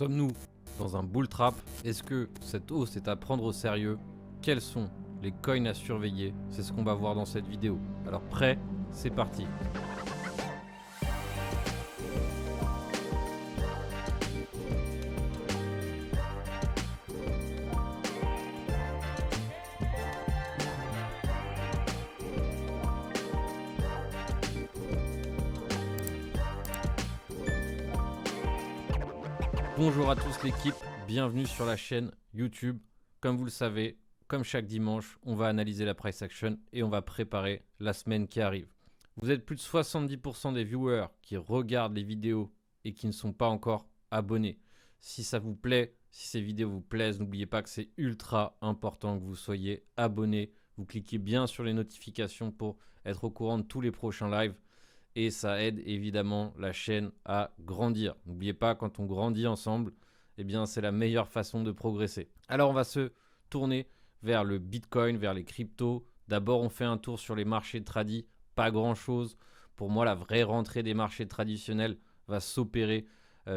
Sommes-nous dans un bull trap? Est-ce que cette hausse est à prendre au sérieux? Quels sont les coins à surveiller? C'est ce qu'on va voir dans cette vidéo. Alors prêt? C'est parti. Bonjour à tous l'équipe, bienvenue sur la chaîne YouTube. Comme vous le savez, comme chaque dimanche, on va analyser la price action et on va préparer la semaine qui arrive. Vous êtes plus de 70% des viewers qui regardent les vidéos et qui ne sont pas encore abonnés. Si ça vous plaît, si ces vidéos vous plaisent, n'oubliez pas que c'est ultra important que vous soyez abonnés. Vous cliquez bien sur les notifications pour être au courant de tous les prochains lives. Et ça aide évidemment la chaîne à grandir. N'oubliez pas, quand on grandit ensemble, eh bien, c'est la meilleure façon de progresser. Alors, on va se tourner vers le Bitcoin, vers les cryptos. D'abord, on fait un tour sur les marchés tradis. Pas grand-chose. Pour moi, la vraie rentrée des marchés traditionnels va s'opérer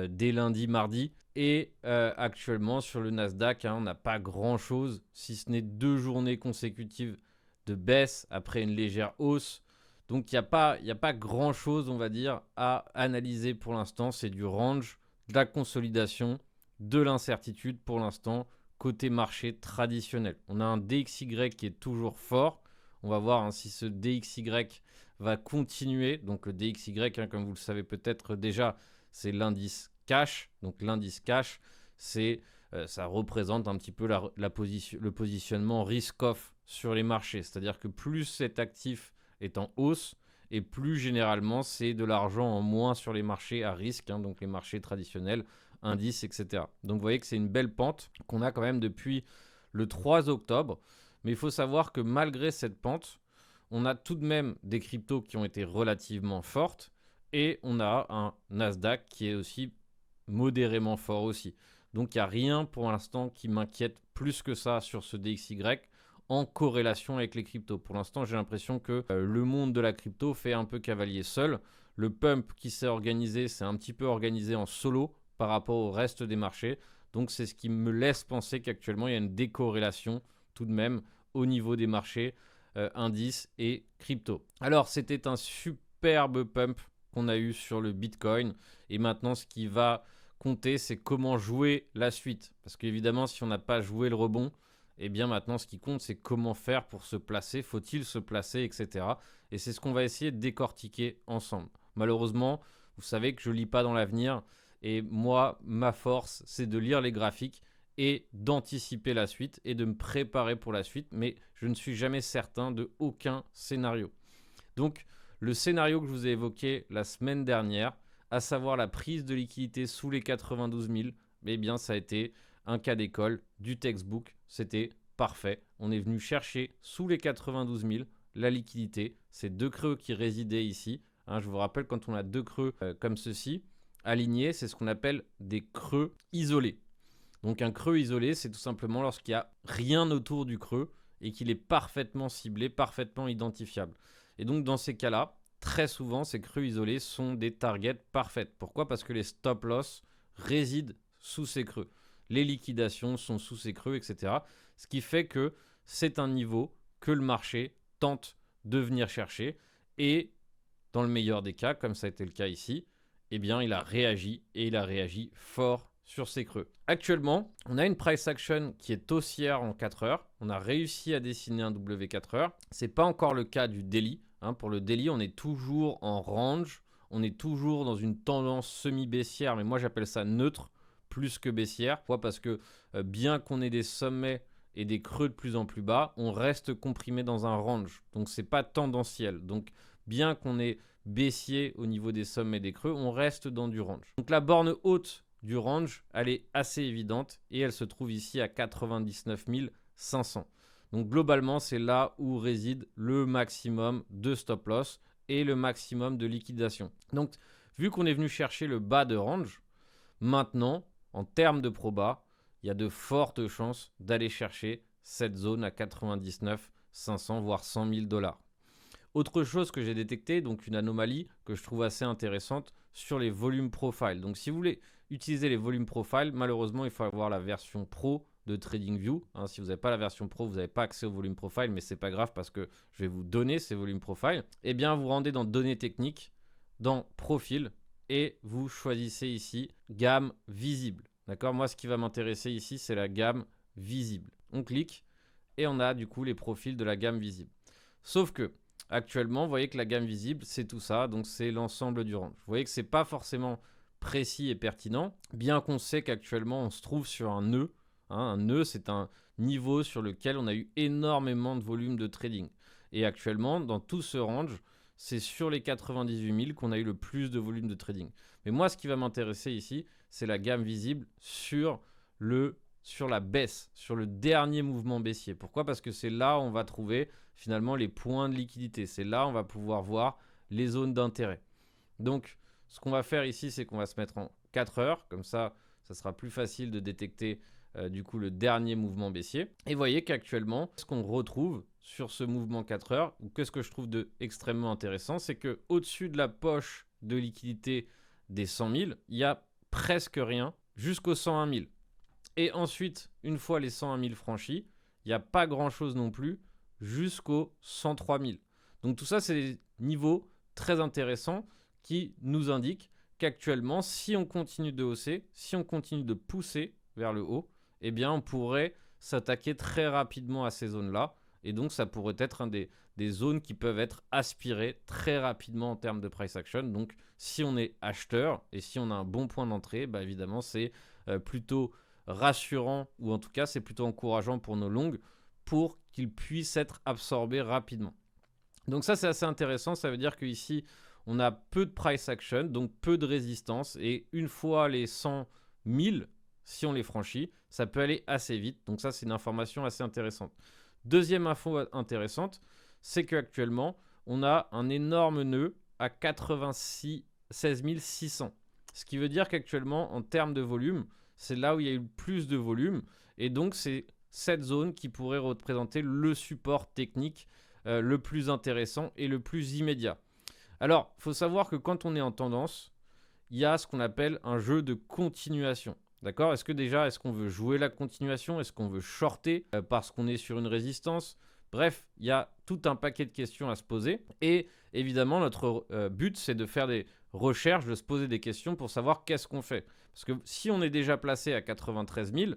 dès lundi, mardi. Et actuellement, sur le Nasdaq, on n'a pas grand-chose, si ce n'est 2 journées consécutives de baisse après une légère hausse. Donc, il n'y a pas grand-chose, on va dire, à analyser pour l'instant. C'est du range, de la consolidation, de l'incertitude pour l'instant, côté marché traditionnel. On a un DXY qui est toujours fort. On va voir si ce DXY va continuer. Donc, le DXY, comme vous le savez peut-être déjà, c'est l'indice cash. Donc, l'indice cash, ça représente un petit peu le positionnement risk-off sur les marchés. C'est-à-dire que plus cet actif est en hausse et plus généralement c'est de l'argent en moins sur les marchés à risque, donc les marchés traditionnels, indices, etc. Donc vous voyez que c'est une belle pente qu'on a quand même depuis le 3 octobre. Mais il faut savoir que malgré cette pente, on a tout de même des cryptos qui ont été relativement fortes et on a un Nasdaq qui est aussi modérément fort aussi. Donc il n'y a rien pour l'instant qui m'inquiète plus que ça sur ce DXY en corrélation avec les cryptos. Pour l'instant, j'ai l'impression que le monde de la crypto fait un peu cavalier seul. Le pump qui s'est organisé, c'est un petit peu organisé en solo par rapport au reste des marchés. Donc, c'est ce qui me laisse penser qu'actuellement, il y a une décorrélation tout de même au niveau des marchés, indices et crypto. Alors, c'était un superbe pump qu'on a eu sur le Bitcoin. Et maintenant, ce qui va compter, c'est comment jouer la suite. Parce qu'évidemment, si on n'a pas joué le rebond, et bien maintenant, ce qui compte, c'est comment faire pour se placer, faut-il se placer, etc. Et c'est ce qu'on va essayer de décortiquer ensemble. Malheureusement, vous savez que je ne lis pas dans l'avenir. Et moi, ma force, c'est de lire les graphiques et d'anticiper la suite et de me préparer pour la suite. Mais je ne suis jamais certain de aucun scénario. Donc, le scénario que je vous ai évoqué la semaine dernière, à savoir la prise de liquidité sous les 92 000, eh bien, ça a été un cas d'école, du textbook, c'était parfait. On est venu chercher sous les 92 000 la liquidité, ces deux creux qui résidaient ici. Je vous rappelle, quand on a deux creux comme ceci, alignés, c'est ce qu'on appelle des creux isolés. Donc un creux isolé, c'est tout simplement lorsqu'il n'y a rien autour du creux et qu'il est parfaitement ciblé, parfaitement identifiable. Et donc dans ces cas-là, très souvent, ces creux isolés sont des targets parfaits. Pourquoi? Parce que les stop loss résident sous ces creux. Les liquidations sont sous ces creux, etc. Ce qui fait que c'est un niveau que le marché tente de venir chercher. Et dans le meilleur des cas, comme ça a été le cas ici, eh bien, il a réagi et il a réagi fort sur ces creux. Actuellement, on a une price action qui est haussière en 4 heures. On a réussi à dessiner un W4 heures. Ce n'est pas encore le cas du daily. Pour le daily, on est toujours en range. On est toujours dans une tendance semi-baissière, mais moi j'appelle ça neutre plus que baissière. Pourquoi? Parce que bien qu'on ait des sommets et des creux de plus en plus bas, on reste comprimé dans un range. Donc c'est pas tendanciel. Donc bien qu'on ait baissier au niveau des sommets et des creux, on reste dans du range. Donc la borne haute du range, elle est assez évidente et elle se trouve ici à 99 500. Donc globalement, c'est là où réside le maximum de stop loss et le maximum de liquidation. Donc vu qu'on est venu chercher le bas de range, maintenant, en termes de proba, il y a de fortes chances d'aller chercher cette zone à 99 500 voire 100 000 $. Autre chose que j'ai détecté, donc une anomalie que je trouve assez intéressante sur les volumes profile. Donc si vous voulez utiliser les volumes profile, malheureusement, il faut avoir la version pro de TradingView. Hein, si vous n'avez pas la version pro, vous n'avez pas accès au volume profile, mais c'est pas grave parce que je vais vous donner ces volumes profile. Eh bien, vous rendez dans données techniques, dans profil, et vous choisissez ici gamme visible. D'accord? Moi, ce qui va m'intéresser ici, c'est la gamme visible. On clique et on a du coup les profils de la gamme visible. Sauf que actuellement, vous voyez que la gamme visible, c'est tout ça, donc c'est l'ensemble du range. Vous voyez que c'est pas forcément précis et pertinent, bien qu'on sait qu'actuellement, on se trouve sur un nœud. Hein, un nœud, c'est un niveau sur lequel on a eu énormément de volume de trading. Et actuellement, dans tout ce range, c'est sur les 98 000 qu'on a eu le plus de volume de trading. Mais moi, ce qui va m'intéresser ici, c'est la gamme visible sur la baisse, sur le dernier mouvement baissier. Pourquoi? Parce que c'est là où on va trouver finalement les points de liquidité. C'est là où on va pouvoir voir les zones d'intérêt. Donc, ce qu'on va faire ici, c'est qu'on va se mettre en 4 heures. Comme ça, ça sera plus facile de détecter du coup le dernier mouvement baissier. Et vous voyez qu'actuellement, ce qu'on retrouve sur ce mouvement 4 heures, ou qu'est-ce que je trouve de extrêmement intéressant, c'est qu'au-dessus de la poche de liquidité des 100 000, il n'y a presque rien jusqu'aux 101 000. Et ensuite, une fois les 101 000 franchis, il n'y a pas grand-chose non plus jusqu'aux 103 000. Donc tout ça, c'est des niveaux très intéressants qui nous indiquent qu'actuellement, si on continue de hausser, si on continue de pousser vers le haut, eh bien, on pourrait s'attaquer très rapidement à ces zones-là. Et donc, ça pourrait être des zones qui peuvent être aspirées très rapidement en termes de price action. Donc, si on est acheteur et si on a un bon point d'entrée, bah, évidemment, c'est plutôt rassurant, ou en tout cas, c'est plutôt encourageant pour nos longues pour qu'ils puissent être absorbés rapidement. Donc ça, c'est assez intéressant. Ça veut dire qu'ici, on a peu de price action, donc peu de résistance. Et une fois les 100 000, si on les franchit, ça peut aller assez vite. Donc ça, c'est une information assez intéressante. Deuxième info intéressante, c'est qu'actuellement, on a un énorme nœud à 16 600. Ce qui veut dire qu'actuellement, en termes de volume, c'est là où il y a eu le plus de volume. Et donc, c'est cette zone qui pourrait représenter le support technique le plus intéressant et le plus immédiat. Alors, il faut savoir que quand on est en tendance, il y a ce qu'on appelle un jeu de continuation. D'accord? Est-ce qu'on veut jouer la continuation? Est-ce qu'on veut shorter parce qu'on est sur une résistance? Bref, il y a tout un paquet de questions à se poser. Et évidemment, notre but, c'est de faire des recherches, de se poser des questions pour savoir qu'est-ce qu'on fait. Parce que si on est déjà placé à 93 000,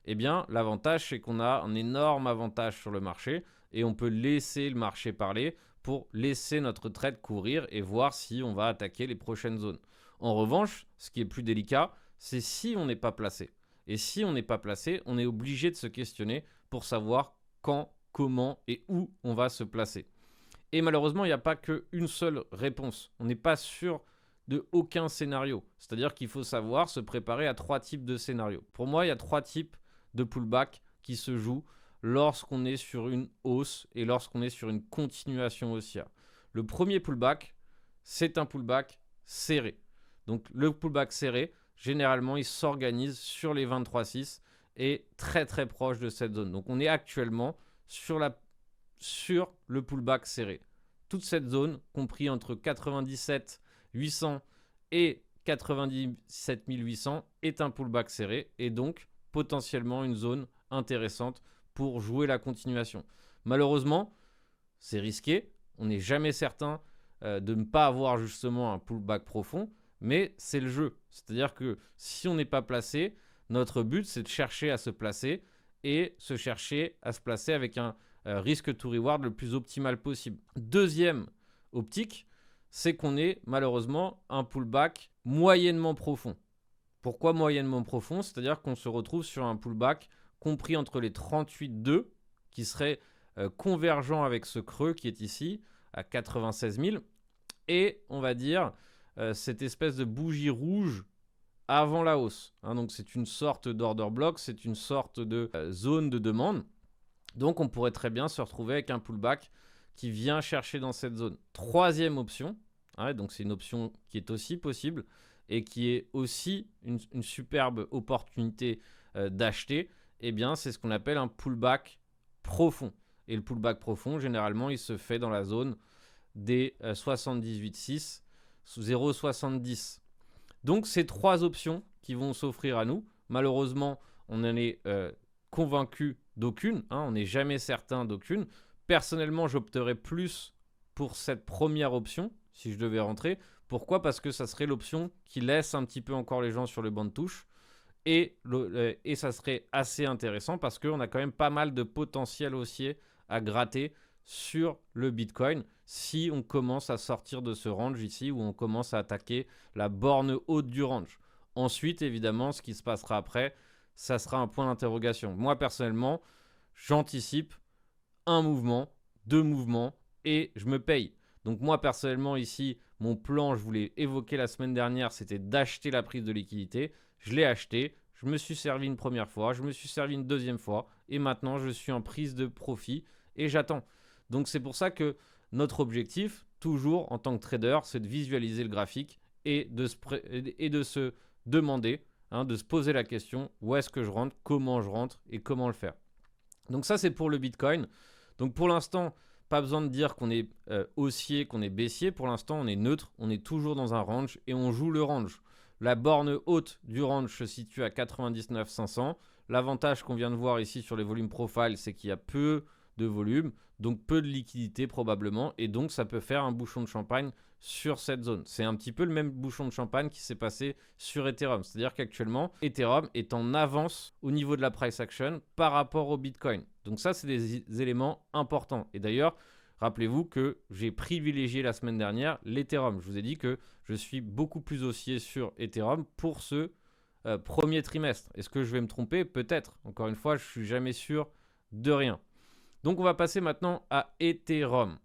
eh bien, l'avantage, c'est qu'on a un énorme avantage sur le marché et on peut laisser le marché parler pour laisser notre trade courir et voir si on va attaquer les prochaines zones. En revanche, ce qui est plus délicat, c'est si on n'est pas placé. Et si on n'est pas placé, on est obligé de se questionner pour savoir quand, comment et où on va se placer. Et malheureusement, il n'y a pas qu'une seule réponse. On n'est pas sûr de aucun scénario. C'est-à-dire qu'il faut savoir se préparer à 3 types de scénarios. Pour moi, il y a 3 types de pullback qui se jouent lorsqu'on est sur une hausse et lorsqu'on est sur une continuation haussière. Le premier pullback, c'est un pullback serré. Donc le pullback serré, généralement, il s'organise sur les 23,6 et très très proche de cette zone. Donc on est actuellement sur le pullback serré. Toute cette zone, compris entre 97 800 et 97 800, est un pullback serré et donc potentiellement une zone intéressante pour jouer la continuation. Malheureusement, c'est risqué. On n'est jamais certain de ne pas avoir justement un pullback profond, mais c'est le jeu. C'est-à-dire que si on n'est pas placé, notre but, c'est de chercher à se placer et se chercher à se placer avec un risque to reward le plus optimal possible. Deuxième optique, c'est qu'on est malheureusement un pullback moyennement profond. Pourquoi moyennement profond? C'est-à-dire qu'on se retrouve sur un pullback compris entre les 38,2 qui serait convergent avec ce creux qui est ici à 96 000 et on va dire cette espèce de bougie rouge avant la hausse. Hein, donc c'est une sorte d'order block, c'est une sorte de zone de demande. Donc on pourrait très bien se retrouver avec un pullback qui vient chercher dans cette zone. Troisième option, donc c'est une option qui est aussi possible et qui est aussi une superbe opportunité d'acheter, eh bien c'est ce qu'on appelle un pullback profond. Et le pullback profond, généralement, il se fait dans la zone des 78,6 sous 0,70. Donc ces 3 options qui vont s'offrir à nous. Malheureusement, on en est convaincu d'aucune, hein, on n'est jamais certain d'aucune. Personnellement, j'opterais plus pour cette première option, si je devais rentrer. Pourquoi? Parce que ça serait l'option qui laisse un petit peu encore les gens sur le banc de touche. Et ça serait assez intéressant parce qu'on a quand même pas mal de potentiel haussier à gratter sur le Bitcoin si on commence à sortir de ce range ici où on commence à attaquer la borne haute du range. Ensuite, évidemment, ce qui se passera après, ça sera un point d'interrogation. Moi, personnellement, j'anticipe un mouvement, deux mouvements et je me paye. Donc moi, personnellement, ici, mon plan, je vous l'ai évoqué la semaine dernière, c'était d'acheter la prise de liquidité. Je l'ai acheté, je me suis servi une première fois, je me suis servi une deuxième fois et maintenant, je suis en prise de profit et j'attends. Donc c'est pour ça que notre objectif, toujours en tant que trader, c'est de visualiser le graphique et de se demander, hein, de se poser la question, où est-ce que je rentre, comment je rentre et comment le faire. Donc ça, c'est pour le Bitcoin. Donc pour l'instant, pas besoin de dire qu'on est haussier, qu'on est baissier. Pour l'instant, on est neutre, on est toujours dans un range et on joue le range. La borne haute du range se situe à 99 500. L'avantage qu'on vient de voir ici sur les volumes profile, c'est qu'il y a peu de volume, donc peu de liquidité probablement, et donc ça peut faire un bouchon de champagne sur cette zone. C'est un petit peu le même bouchon de champagne qui s'est passé sur Ethereum. C'est-à-dire qu'actuellement, Ethereum est en avance au niveau de la price action par rapport au Bitcoin. Donc ça, c'est des éléments importants. Et d'ailleurs, rappelez-vous que j'ai privilégié la semaine dernière l'Ethereum. Je vous ai dit que je suis beaucoup plus haussier sur Ethereum pour ce premier trimestre. Est-ce que je vais me tromper? Peut-être. Encore une fois, je ne suis jamais sûr de rien. Donc, on va passer maintenant à Ethereum.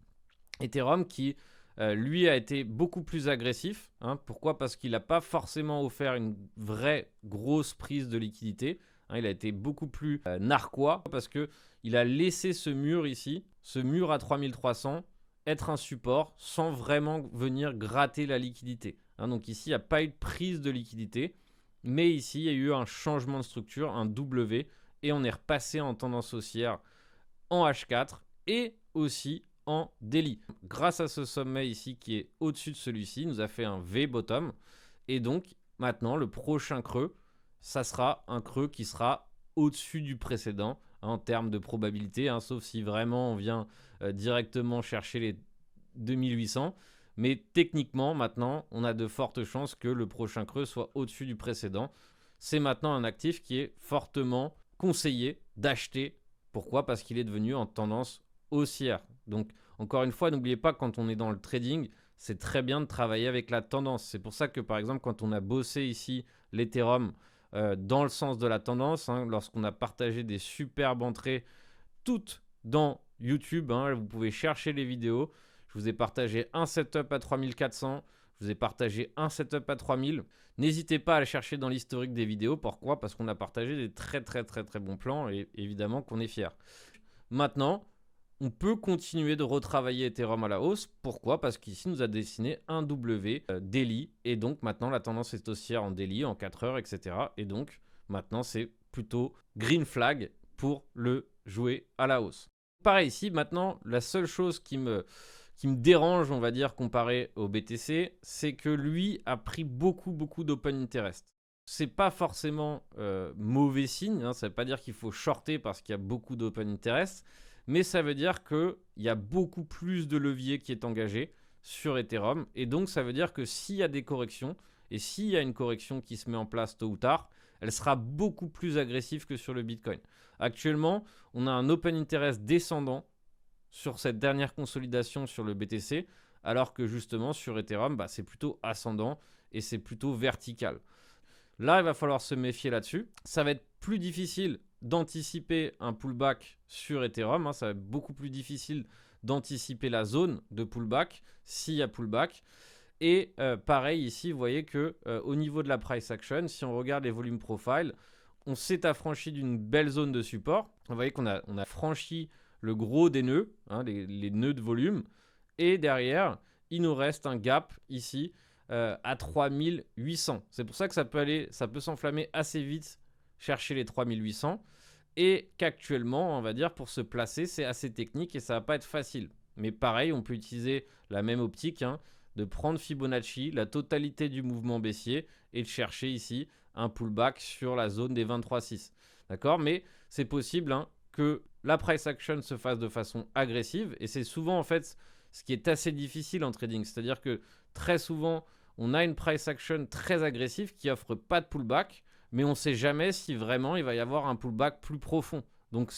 Ethereum qui, lui, a été beaucoup plus agressif. Hein. Pourquoi? Parce qu'il n'a pas forcément offert une vraie grosse prise de liquidité. Hein, il a été beaucoup plus narquois parce qu'il a laissé ce mur ici, ce mur à 3300, être un support sans vraiment venir gratter la liquidité. Hein, donc ici, il n'y a pas eu de prise de liquidité. Mais ici, il y a eu un changement de structure, un W, et on est repassé en tendance haussière en H4 et aussi en daily. Grâce à ce sommet ici qui est au-dessus de celui-ci, nous a fait un V-bottom. Et donc, maintenant, le prochain creux, ça sera un creux qui sera au-dessus du précédent en termes de probabilité, hein, sauf si vraiment on vient directement chercher les 2800. Mais techniquement, maintenant, on a de fortes chances que le prochain creux soit au-dessus du précédent. C'est maintenant un actif qui est fortement conseillé d'acheter. Pourquoi? Parce qu'il est devenu en tendance haussière. Donc, encore une fois, n'oubliez pas, quand on est dans le trading, c'est très bien de travailler avec la tendance. C'est pour ça que, par exemple, quand on a bossé ici l'Ethereum dans le sens de la tendance, hein, lorsqu'on a partagé des superbes entrées, toutes dans YouTube, hein, vous pouvez chercher les vidéos. Je vous ai partagé un setup à 3400, je vous ai partagé un setup à 3000. N'hésitez pas à le chercher dans l'historique des vidéos. Pourquoi? Parce qu'on a partagé des très bons plans et évidemment qu'on est fiers. Maintenant, on peut continuer de retravailler Ethereum à la hausse. Pourquoi? Parce qu'ici, nous a dessiné un W daily et donc maintenant la tendance est haussière en daily, en 4 heures, etc. Et donc maintenant, c'est plutôt green flag pour le jouer à la hausse. Pareil ici, maintenant, la seule chose qui me dérange, on va dire, comparé au BTC, c'est que lui a pris beaucoup d'open interest. C'est pas forcément mauvais signe, hein, ça veut pas dire qu'il faut shorter parce qu'il y a beaucoup d'open interest, mais ça veut dire qu'il y a beaucoup plus de levier qui est engagé sur Ethereum, et donc ça veut dire que s'il y a des corrections, et s'il y a une correction qui se met en place tôt ou tard, elle sera beaucoup plus agressive que sur le Bitcoin. Actuellement, on a un open interest descendant sur cette dernière consolidation sur le BTC, alors que justement sur Ethereum, c'est plutôt ascendant et c'est plutôt vertical. Là, il va falloir se méfier là-dessus. Ça va être plus difficile d'anticiper un pullback sur Ethereum, hein, ça va être beaucoup plus difficile d'anticiper la zone de pullback s'il y a pullback. Et pareil ici, vous voyez que au niveau de la price action, si on regarde les volumes profile, on s'est affranchi d'une belle zone de support. Vous voyez qu'on a franchi le gros des nœuds, hein, les nœuds de volume. Et derrière, il nous reste un gap ici à 3800. C'est pour ça que ça peut s'enflammer assez vite, chercher les 3800. Et qu'actuellement, on va dire, pour se placer, c'est assez technique et ça va pas être facile. Mais pareil, on peut utiliser la même optique, hein, de prendre Fibonacci, la totalité du mouvement baissier, et de chercher ici un pullback sur la zone des 23,6. D'accord? Mais c'est possible hein, que la price action se fasse de façon agressive. Et c'est souvent en fait ce qui est assez difficile en trading. C'est-à-dire que très souvent, on a une price action très agressive qui offre pas de pullback, mais on ne sait jamais si vraiment il va y avoir un pullback plus profond. Donc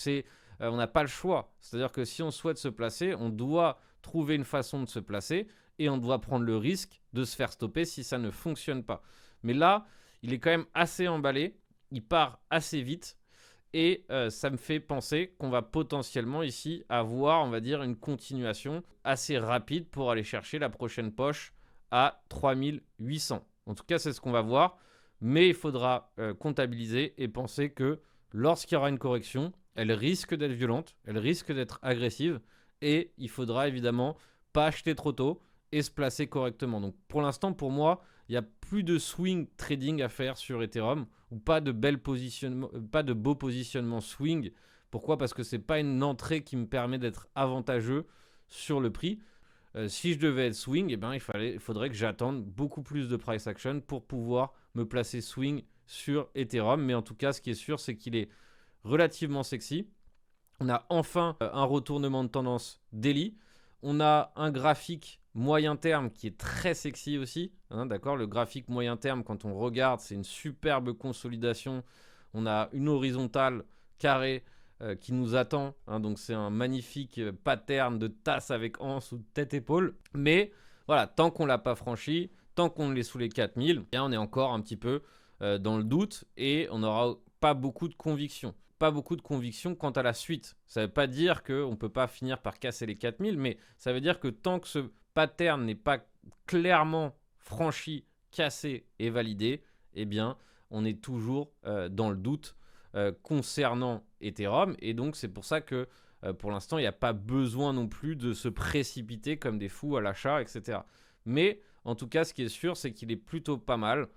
on n'a pas le choix. C'est-à-dire que si on souhaite se placer, on doit trouver une façon de se placer et on doit prendre le risque de se faire stopper si ça ne fonctionne pas. Mais là, il est quand même assez emballé, il part assez vite et ça me fait penser qu'on va potentiellement ici avoir, on va dire, une continuation assez rapide pour aller chercher la prochaine poche à 3800. En tout cas, c'est ce qu'on va voir, mais il faudra comptabiliser et penser que lorsqu'il y aura une correction, elle risque d'être violente, elle risque d'être agressive et il faudra évidemment pas acheter trop tôt et se placer correctement. Donc pour l'instant, pour moi, il n'y a plus de swing trading à faire sur Ethereum ou pas de beaux positionnements swing. Pourquoi? Parce que ce n'est pas une entrée qui me permet d'être avantageux sur le prix. Si je devais être swing, eh ben, il faudrait que j'attende beaucoup plus de price action pour pouvoir me placer swing sur Ethereum. Mais en tout cas, ce qui est sûr, c'est qu'il est relativement sexy. On a enfin un retournement de tendance daily. On a un graphique moyen terme qui est très sexy aussi. Hein, d'accord, le graphique moyen terme, quand on regarde, c'est une superbe consolidation. On a une horizontale carrée qui nous attend. Hein, donc c'est un magnifique pattern de tasse avec anse ou de tête-épaule. Mais voilà, tant qu'on ne l'a pas franchi, tant qu'on est sous les 4000, eh on est encore un petit peu dans le doute et on n'aura pas beaucoup de conviction. Pas beaucoup de conviction quant à la suite. Ça ne veut pas dire qu'on ne peut pas finir par casser les 4000, mais ça veut dire que tant que ce pattern n'est pas clairement franchi, cassé et validé, eh bien, on est toujours dans le doute concernant Ethereum. Et donc, c'est pour ça que pour l'instant, il n'y a pas besoin non plus de se précipiter comme des fous à l'achat, etc. Mais en tout cas, ce qui est sûr, c'est qu'il est plutôt pas mal.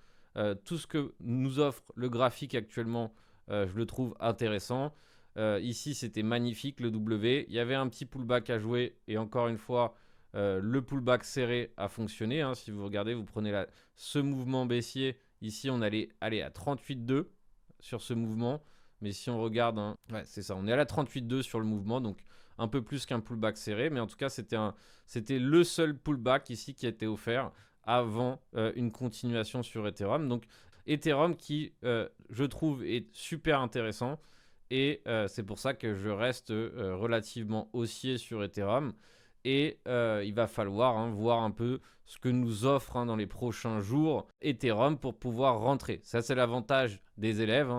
Tout ce que nous offre le graphique actuellement, je le trouve intéressant. Ici, c'était magnifique le W. Il y avait un petit pullback à jouer. Et encore une fois, le pullback serré a fonctionné. Hein. Si vous regardez, vous prenez ce mouvement baissier. Ici, on allait aller à 38,2 sur ce mouvement. Mais si on regarde, hein, ouais, c'est ça. On est à la 38,2 sur le mouvement. Donc, un peu plus qu'un pullback serré. Mais en tout cas, c'était le seul pullback ici qui a été offert avant une continuation sur Ethereum. Donc, Ethereum qui, je trouve, est super intéressant. Et c'est pour ça que je reste relativement haussier sur Ethereum. Et il va falloir voir un peu ce que nous offre dans les prochains jours Ethereum pour pouvoir rentrer. Ça, c'est l'avantage des élèves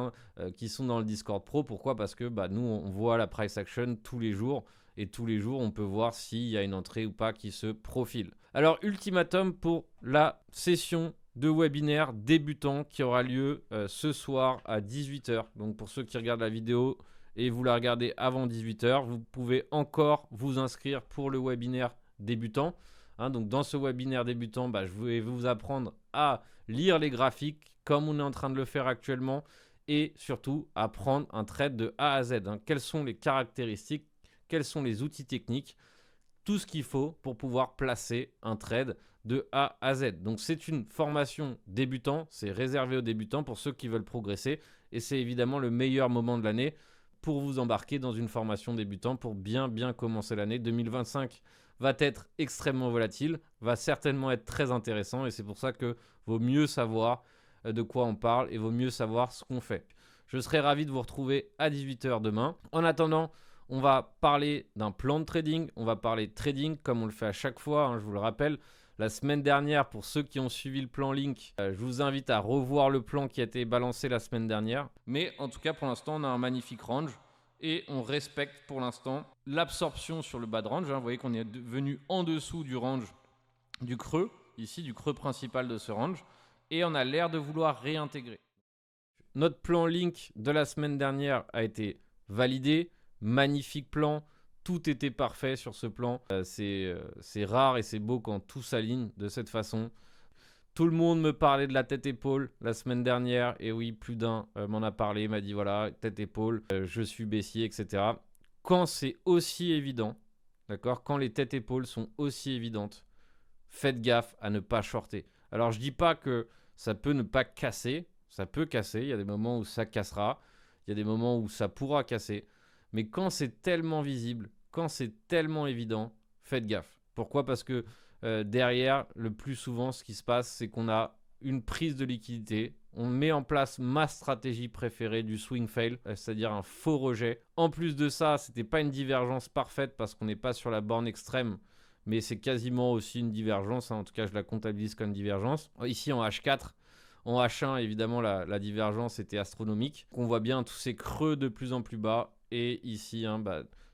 qui sont dans le Discord Pro. Pourquoi? Parce que nous, on voit la price action tous les jours. Et tous les jours, on peut voir s'il y a une entrée ou pas qui se profile. Alors, ultimatum pour la session de webinaire débutant qui aura lieu ce soir à 18h. Donc pour ceux qui regardent la vidéo et vous la regardez avant 18h, vous pouvez encore vous inscrire pour le webinaire débutant. Hein, donc dans ce webinaire débutant, je vais vous apprendre à lire les graphiques comme on est en train de le faire actuellement et surtout à prendre un trade de A à Z. Hein. Quelles sont les caractéristiques, quels sont les outils techniques, tout ce qu'il faut pour pouvoir placer un trade de A à Z. Donc c'est une formation débutant, c'est réservé aux débutants pour ceux qui veulent progresser et c'est évidemment le meilleur moment de l'année pour vous embarquer dans une formation débutant pour bien commencer l'année. 2025 va être extrêmement volatile, va certainement être très intéressant et c'est pour ça que vaut mieux savoir de quoi on parle et vaut mieux savoir ce qu'on fait. Je serai ravi de vous retrouver à 18h demain. En attendant, on va parler d'un plan de trading, on va parler de trading comme on le fait à chaque fois, je vous le rappelle. La semaine dernière, pour ceux qui ont suivi le plan Link, je vous invite à revoir le plan qui a été balancé la semaine dernière. Mais en tout cas, pour l'instant, on a un magnifique range et on respecte pour l'instant l'absorption sur le bas de range. Vous voyez qu'on est venu en dessous du range du creux, ici, du creux principal de ce range. Et on a l'air de vouloir réintégrer. Notre plan Link de la semaine dernière a été validé. Magnifique plan. Tout était parfait sur ce plan. C'est rare et c'est beau quand tout s'aligne de cette façon. Tout le monde me parlait de la tête-épaule la semaine dernière. Et oui, plus d'un m'en a parlé, m'a dit voilà, tête-épaule, je suis baissier, etc. Quand c'est aussi évident, d'accord, quand les têtes-épaules sont aussi évidentes, faites gaffe à ne pas shorter. Alors, je dis pas que ça peut ne pas casser. Ça peut casser, il y a des moments où ça cassera, il y a des moments où ça pourra casser. Mais quand c'est tellement visible, quand c'est tellement évident, faites gaffe. Pourquoi? Parce que derrière, le plus souvent, ce qui se passe, c'est qu'on a une prise de liquidité. On met en place ma stratégie préférée du swing fail, c'est-à-dire un faux rejet. En plus de ça, c'était pas une divergence parfaite parce qu'on n'est pas sur la borne extrême, mais c'est quasiment aussi une divergence. En tout cas, je la comptabilise comme divergence. Ici, en H4, en H1, évidemment, la divergence était astronomique. On voit bien tous ces creux de plus en plus bas. Et ici,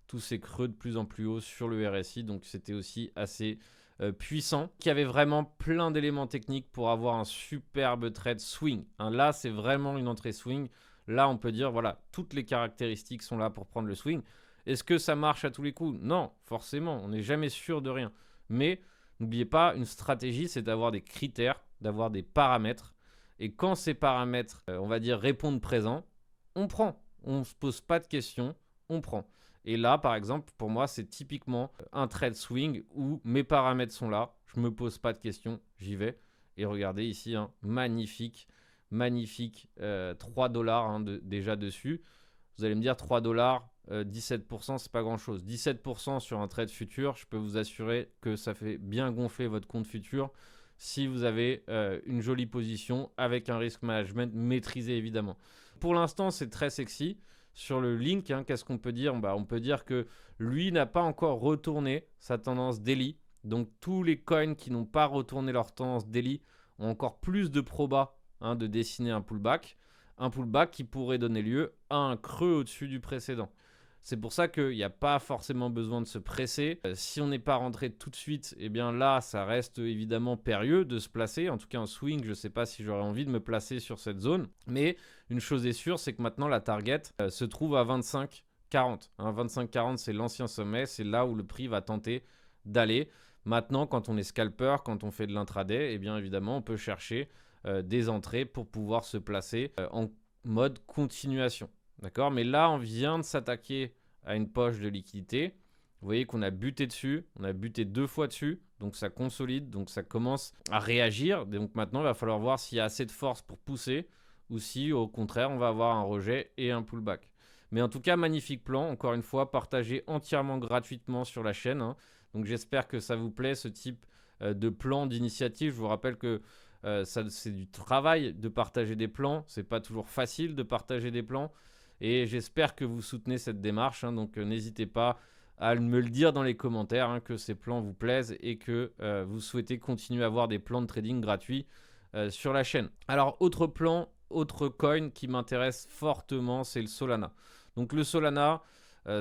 tous ces creux de plus en plus haut sur le RSI. Donc, c'était aussi assez puissant, qui avait vraiment plein d'éléments techniques pour avoir un superbe trade swing. Là, c'est vraiment une entrée swing. Là, on peut dire, voilà, toutes les caractéristiques sont là pour prendre le swing. Est-ce que ça marche à tous les coups? Non, forcément, on n'est jamais sûr de rien. Mais n'oubliez pas, une stratégie, c'est d'avoir des critères, d'avoir des paramètres. Et quand ces paramètres, on va dire, répondent présent, on prend. On ne se pose pas de questions, on prend. Et là, par exemple, pour moi, c'est typiquement un trade swing où mes paramètres sont là, je ne me pose pas de questions, j'y vais. Et regardez ici, magnifique 3 dollars déjà dessus. Vous allez me dire 3 dollars, 17%, c'est pas grand-chose. 17% sur un trade futur, je peux vous assurer que ça fait bien gonfler votre compte futur si vous avez une jolie position avec un risk management maîtrisé évidemment. Pour l'instant, c'est très sexy. Sur le link, qu'est-ce qu'on peut dire? On peut dire que lui n'a pas encore retourné sa tendance daily. Donc tous les coins qui n'ont pas retourné leur tendance daily ont encore plus de proba de dessiner un pullback. Un pullback qui pourrait donner lieu à un creux au-dessus du précédent. C'est pour ça qu'il n'y a pas forcément besoin de se presser. Si on n'est pas rentré tout de suite, eh bien là, ça reste évidemment périlleux de se placer. En tout cas, en swing, je ne sais pas si j'aurais envie de me placer sur cette zone. Mais une chose est sûre, c'est que maintenant, la target se trouve à 25,40. 25,40, c'est l'ancien sommet. C'est là où le prix va tenter d'aller. Maintenant, quand on est scalper, quand on fait de l'intraday, eh bien évidemment, on peut chercher des entrées pour pouvoir se placer en mode continuation. D'accord? Mais là, on vient de s'attaquer à une poche de liquidité. Vous voyez qu'on a buté dessus. On a buté 2 fois dessus. Donc, ça consolide. Donc, ça commence à réagir. Donc, maintenant, il va falloir voir s'il y a assez de force pour pousser ou si, au contraire, on va avoir un rejet et un pullback. Mais en tout cas, magnifique plan. Encore une fois, partagé entièrement gratuitement sur la chaîne. Donc, j'espère que ça vous plaît, ce type de plan, d'initiative. Je vous rappelle que c'est du travail de partager des plans. C'est pas toujours facile de partager des plans. Et j'espère que vous soutenez cette démarche. Donc, n'hésitez pas à me le dire dans les commentaires que ces plans vous plaisent et que vous souhaitez continuer à avoir des plans de trading gratuits sur la chaîne. Alors, autre plan, autre coin qui m'intéresse fortement, c'est le Solana. Donc, le Solana,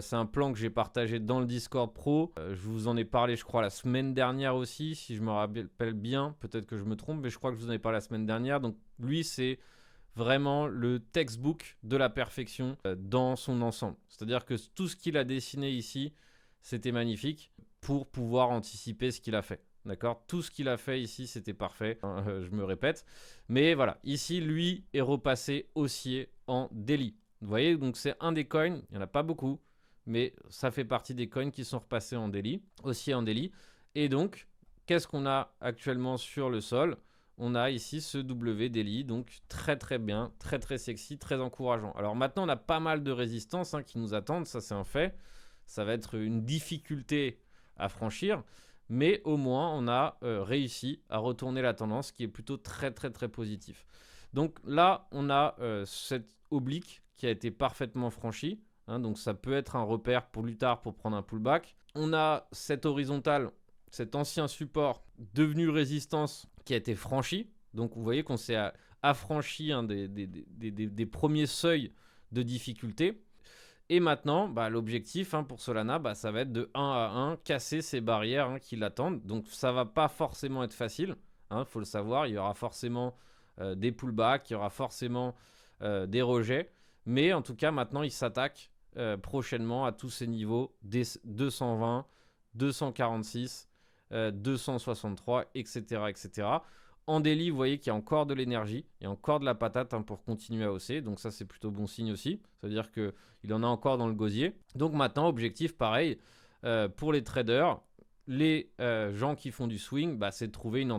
c'est un plan que j'ai partagé dans le Discord Pro. Je vous en ai parlé, je crois, la semaine dernière aussi, si je me rappelle bien. Peut-être que je me trompe, mais je crois que je vous en ai parlé la semaine dernière. Donc, lui, c'est vraiment le textbook de la perfection dans son ensemble. C'est-à-dire que tout ce qu'il a dessiné ici, c'était magnifique pour pouvoir anticiper ce qu'il a fait. D'accord? Tout ce qu'il a fait ici, c'était parfait. Je me répète. Mais voilà, ici, lui est repassé haussier en daily. Vous voyez, donc c'est un des coins, il n'y en a pas beaucoup, mais ça fait partie des coins qui sont repassés en daily, haussier en daily. Et donc, qu'est-ce qu'on a actuellement sur le sol? On a ici ce W daily, donc très très bien, très très sexy, très encourageant. Alors maintenant, on a pas mal de résistances qui nous attendent, ça c'est un fait. Ça va être une difficulté à franchir, mais au moins on a réussi à retourner la tendance qui est plutôt très très très positif. Donc là, on a cette oblique qui a été parfaitement franchie, donc ça peut être un repère pour plus tard pour prendre un pullback. On a cette horizontale, cet ancien support devenu résistance qui a été franchi. Donc vous voyez qu'on s'est affranchi des premiers seuils de difficulté. Et maintenant, l'objectif pour Solana, ça va être de 1 à 1, casser ces barrières qui l'attendent. Donc ça ne va pas forcément être facile, faut le savoir. Il y aura forcément des pullbacks, il y aura forcément des rejets. Mais en tout cas, maintenant, il s'attaque prochainement à tous ces niveaux, des 220, 246, 263, etc., etc. En daily, vous voyez qu'il y a encore de l'énergie, il y a encore de la patate pour continuer à hausser. Donc ça, c'est plutôt bon signe aussi. Ça veut dire qu'il en a encore dans le gosier. Donc maintenant, objectif pareil, pour les traders, les gens qui font du swing, c'est de trouver une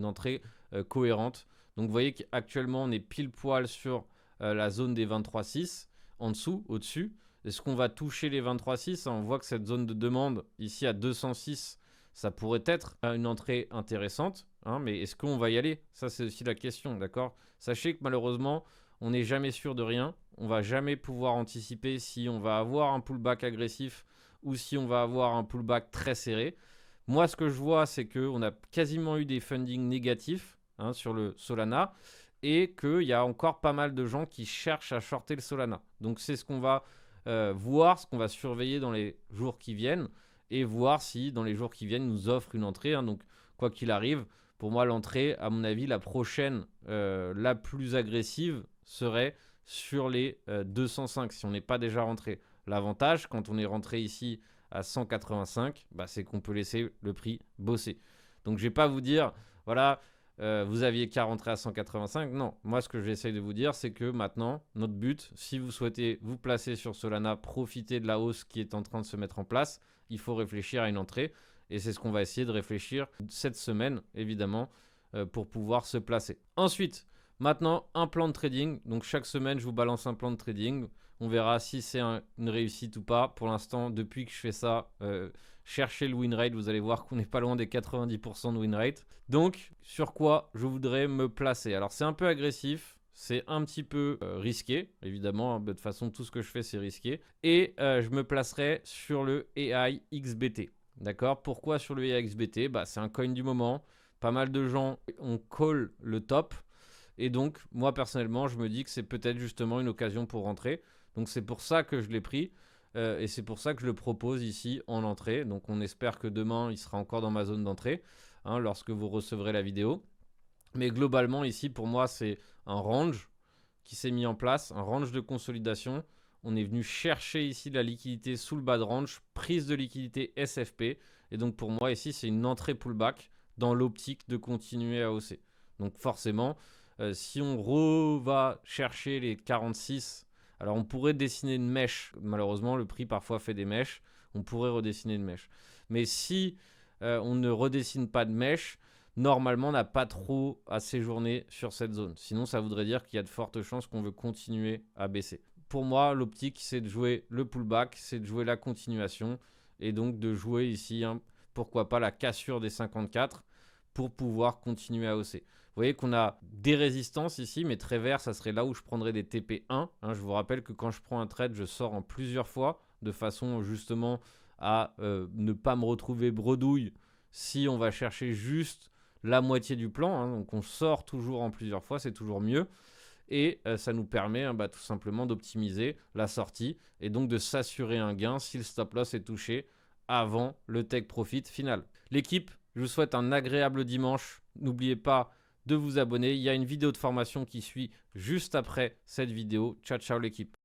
entrée cohérente. Donc vous voyez qu'actuellement on est pile poil sur la zone des 23,6 en dessous, au-dessus. Est-ce qu'on va toucher les 23,6? On voit que cette zone de demande ici à 206, ça pourrait être une entrée intéressante, hein, mais est-ce qu'on va y aller? Ça c'est aussi la question, d'accord? Sachez que malheureusement, on n'est jamais sûr de rien. On va jamais pouvoir anticiper si on va avoir un pullback agressif ou si on va avoir un pullback très serré. Moi, ce que je vois, c'est qu'on a quasiment eu des fundings négatifs, hein, sur le Solana et qu'il y a encore pas mal de gens qui cherchent à shorter le Solana. Donc, c'est ce qu'on va voir, ce qu'on va surveiller dans les jours qui viennent et voir si dans les jours qui viennent nous offre une entrée, hein. Donc, quoi qu'il arrive, pour moi, l'entrée, à mon avis, la prochaine, la plus agressive serait sur les 205 si on n'est pas déjà rentré. L'avantage, quand on est rentré ici à 185, bah, c'est qu'on peut laisser le prix bosser. Donc je ne vais pas vous dire, voilà, vous aviez qu'à rentrer à 185. Non, moi ce que j'essaye de vous dire, c'est que maintenant, notre but, si vous souhaitez vous placer sur Solana, profiter de la hausse qui est en train de se mettre en place, il faut réfléchir à une entrée. Et c'est ce qu'on va essayer de réfléchir cette semaine, évidemment, pour pouvoir se placer. Ensuite, maintenant, un plan de trading. Donc chaque semaine, je vous balance un plan de trading. On verra si c'est une réussite ou pas. Pour l'instant, depuis que je fais ça, cherchez le win rate. Vous allez voir qu'on n'est pas loin des 90% de win rate. Donc, sur quoi je voudrais me placer? Alors, c'est un peu agressif. C'est un petit peu risqué, évidemment. Hein, de toute façon, tout ce que je fais, c'est risqué. Et je me placerai sur le AI XBT. D'accord? Pourquoi sur le AI XBT? Bah, c'est un coin du moment. Pas mal de gens ont call le top. Et donc, moi, personnellement, je me dis que c'est peut-être justement une occasion pour rentrer. Donc, c'est pour ça que je l'ai pris. Et c'est pour ça que je le propose ici en entrée. Donc, on espère que demain, il sera encore dans ma zone d'entrée, hein, lorsque vous recevrez la vidéo. Mais globalement, ici, pour moi, c'est un range qui s'est mis en place, un range de consolidation. On est venu chercher ici la liquidité sous le bas de range, prise de liquidité SFP. Et donc, pour moi, ici, c'est une entrée pullback dans l'optique de continuer à hausser. Donc, forcément, si on va chercher les 46, alors on pourrait dessiner une mèche. Malheureusement, le prix parfois fait des mèches. On pourrait redessiner une mèche. Mais si on ne redessine pas de mèche, normalement, on n'a pas trop à séjourner sur cette zone. Sinon, ça voudrait dire qu'il y a de fortes chances qu'on veut continuer à baisser. Pour moi, l'optique, c'est de jouer le pullback, c'est de jouer la continuation et donc de jouer ici, hein, pourquoi pas la cassure des 54 pour pouvoir continuer à hausser. Vous voyez qu'on a des résistances ici, mais très vert, ça serait là où je prendrais des TP1. Hein. Je vous rappelle que quand je prends un trade, je sors en plusieurs fois de façon justement à ne pas me retrouver bredouille si on va chercher juste la moitié du plan. Hein. Donc on sort toujours en plusieurs fois, c'est toujours mieux. Et ça nous permet tout simplement d'optimiser la sortie et donc de s'assurer un gain si le stop loss est touché avant le take profit final. L'équipe, je vous souhaite un agréable dimanche. N'oubliez pas de vous abonner. Il y a une vidéo de formation qui suit juste après cette vidéo. Ciao, ciao l'équipe.